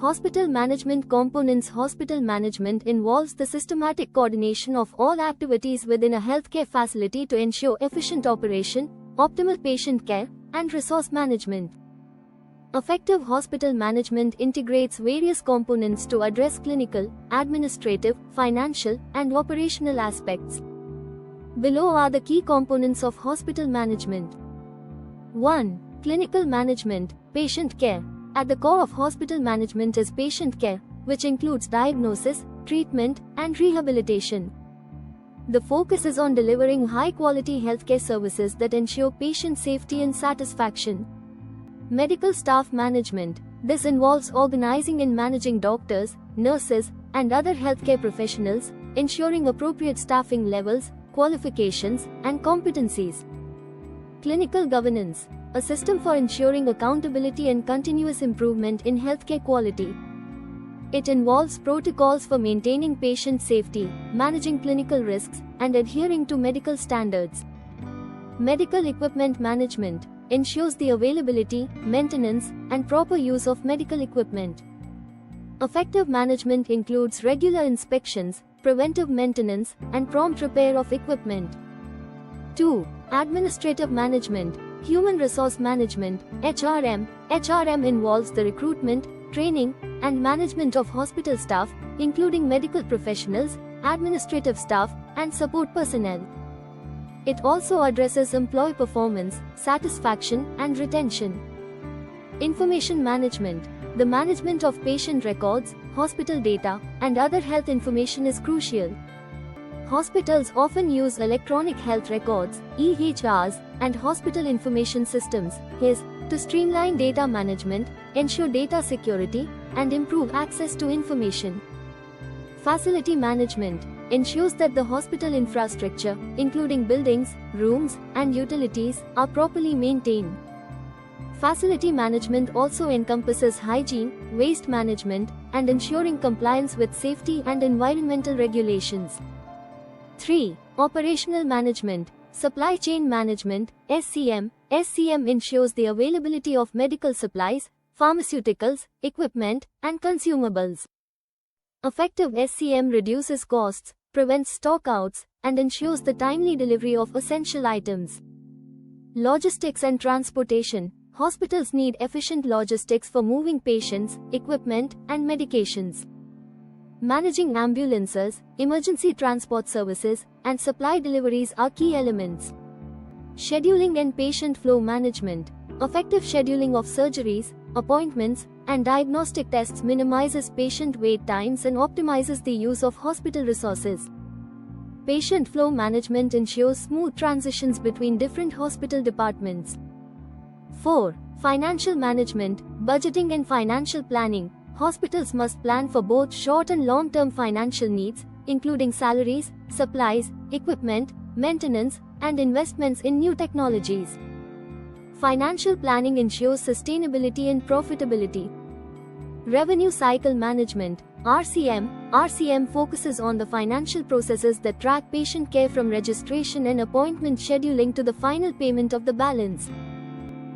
Hospital management components. Hospital management involves the systematic coordination of all activities within a healthcare facility to ensure efficient operation, optimal patient care, and resource management. Effective hospital management integrates various components to address clinical, administrative, financial, and operational aspects. Below are the key components of hospital management. 1. Clinical management, patient care. At the core of hospital management is patient care, which includes diagnosis, treatment, and rehabilitation. The focus is on delivering high-quality healthcare services that ensure patient safety and satisfaction. Medical staff management. This involves organizing and managing doctors, nurses, and other healthcare professionals, ensuring appropriate staffing levels, qualifications, and competencies. Clinical governance. A system for ensuring accountability and continuous improvement in healthcare quality. It involves protocols for maintaining patient safety, managing clinical risks, and adhering to medical standards. Medical equipment management ensures the availability, maintenance, and proper use of medical equipment. Effective management includes regular inspections, preventive maintenance, and prompt repair of equipment. 2. Administrative management, human resource management, HRM. HRM involves the recruitment, training, and management of hospital staff, including medical professionals, administrative staff, and support personnel. It also addresses employee performance, satisfaction, and retention. Information management. The management of patient records, hospital data, and other health information is crucial. Hospitals often use electronic health records, EHRs, and hospital information systems, HIS, to streamline data management, ensure data security, and improve access to information. Facility management ensures that the hospital infrastructure, including buildings, rooms, and utilities, are properly maintained. Facility management also encompasses hygiene, waste management, and ensuring compliance with safety and environmental regulations. 3. Operational management, supply chain management, SCM. SCM ensures the availability of medical supplies, pharmaceuticals, equipment, and consumables. Effective SCM reduces costs, prevents stockouts, and ensures the timely delivery of essential items. Logistics and transportation. Hospitals need efficient logistics for moving patients, equipment, and medications. Managing ambulances, emergency transport services, and supply deliveries are key elements. Scheduling and patient flow management. Effective scheduling of surgeries, appointments, and diagnostic tests minimizes patient wait times and optimizes the use of hospital resources. Patient flow management ensures smooth transitions between different hospital departments. 4. Financial management, budgeting and financial planning. Hospitals must plan for both short and long-term financial needs, including salaries, supplies, equipment, maintenance, and investments in new technologies. Financial planning ensures sustainability and profitability. Revenue cycle management, RCM. RCM focuses on the financial processes that track patient care from registration and appointment scheduling to the final payment of the balance.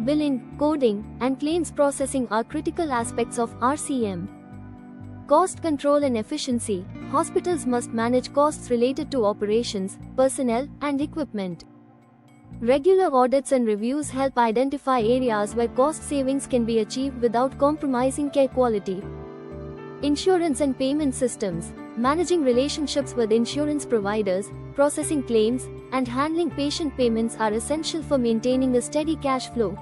Billing, coding, and claims processing are critical aspects of RCM. Cost control and efficiency. Hospitals must manage costs related to operations, personnel, and equipment. Regular audits and reviews help identify areas where cost savings can be achieved without compromising care quality. Insurance and payment systems. Managing relationships with insurance providers, processing claims, and handling patient payments are essential for maintaining a steady cash flow.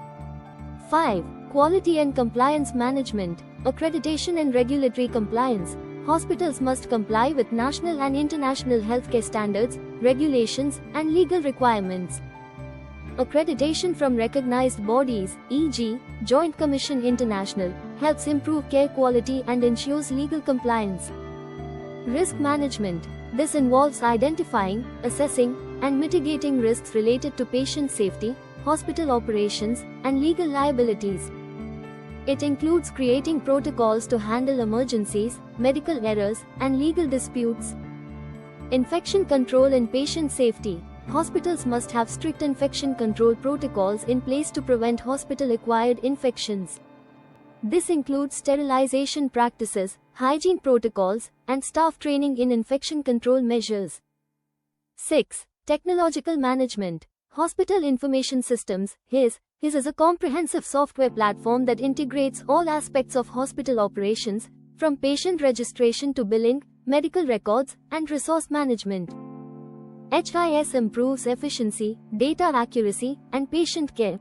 5. Quality and compliance management, accreditation and regulatory compliance. Hospitals must comply with national and international healthcare standards, regulations, and legal requirements. Accreditation from recognized bodies, e.g., Joint Commission International, helps improve care quality and ensures legal compliance. Risk management. This involves identifying, assessing, and mitigating risks related to patient safety, hospital operations, and legal liabilities. It includes creating protocols to handle emergencies, medical errors, and legal disputes. Infection control and patient safety. Hospitals must have strict infection control protocols in place to prevent hospital-acquired infections. This includes sterilization practices, hygiene protocols, and staff training in infection control measures. 6. Technological management. Hospital Information Systems (HIS) is a comprehensive software platform that integrates all aspects of hospital operations, from patient registration to billing, medical records, and resource management. HIS improves efficiency, data accuracy, and patient care.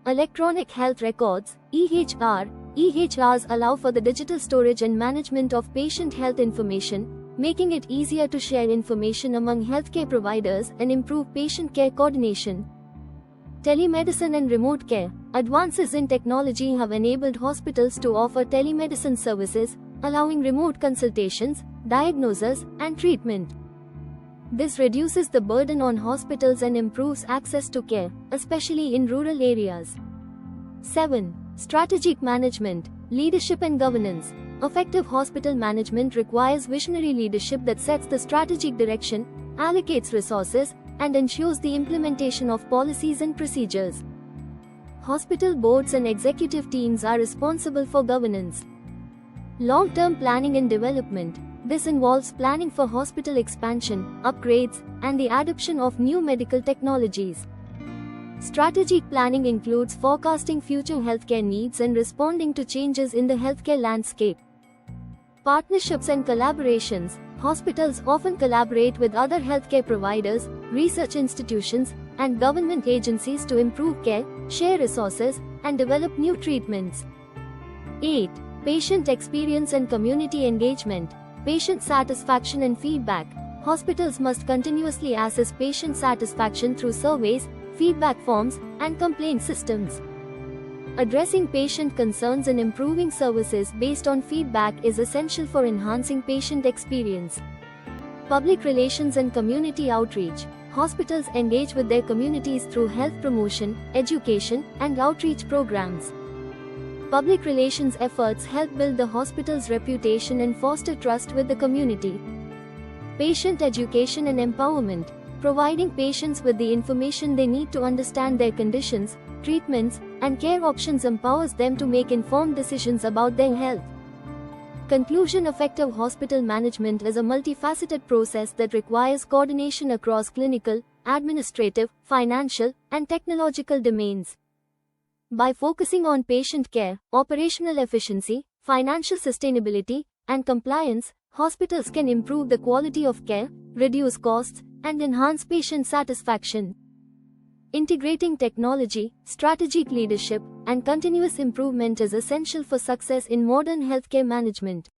Electronic Health Records (EHR). EHRs allow for the digital storage and management of patient health information, making it easier to share information among healthcare providers and improve patient care coordination. Telemedicine and remote care. Advances in technology have enabled hospitals to offer telemedicine services, allowing remote consultations, diagnosis, and treatment. This reduces the burden on hospitals and improves access to care, especially in rural areas. 7. Strategic management, leadership and governance. Effective hospital management requires visionary leadership that sets the strategic direction, allocates resources, and ensures the implementation of policies and procedures. Hospital boards and executive teams are responsible for governance. Long-term planning and development. This involves planning for hospital expansion, upgrades, and the adoption of new medical technologies. Strategic planning includes forecasting future healthcare needs and responding to changes in the healthcare landscape. Partnerships and collaborations. Hospitals often collaborate with other healthcare providers, research institutions, and government agencies to improve care, share resources, and develop new treatments. 8. Patient experience and community engagement. Patient satisfaction and feedback. Hospitals must continuously assess patient satisfaction through surveys, feedback forms, and complaint systems. Addressing patient concerns and improving services based on feedback is essential for enhancing patient experience. Public relations and community outreach. Hospitals engage with their communities through health promotion, education, and outreach programs. Public relations efforts help build the hospital's reputation and foster trust with the community. Patient education and empowerment. Providing patients with the information they need to understand their conditions, treatments, and care options empowers them to make informed decisions about their health. Conclusion. Effective hospital management is a multifaceted process that requires coordination across clinical, administrative, financial, and technological domains. By focusing on patient care, operational efficiency, financial sustainability, and compliance, hospitals can improve the quality of care, reduce costs, and enhance patient satisfaction. Integrating technology, strategic leadership, and continuous improvement is essential for success in modern healthcare management.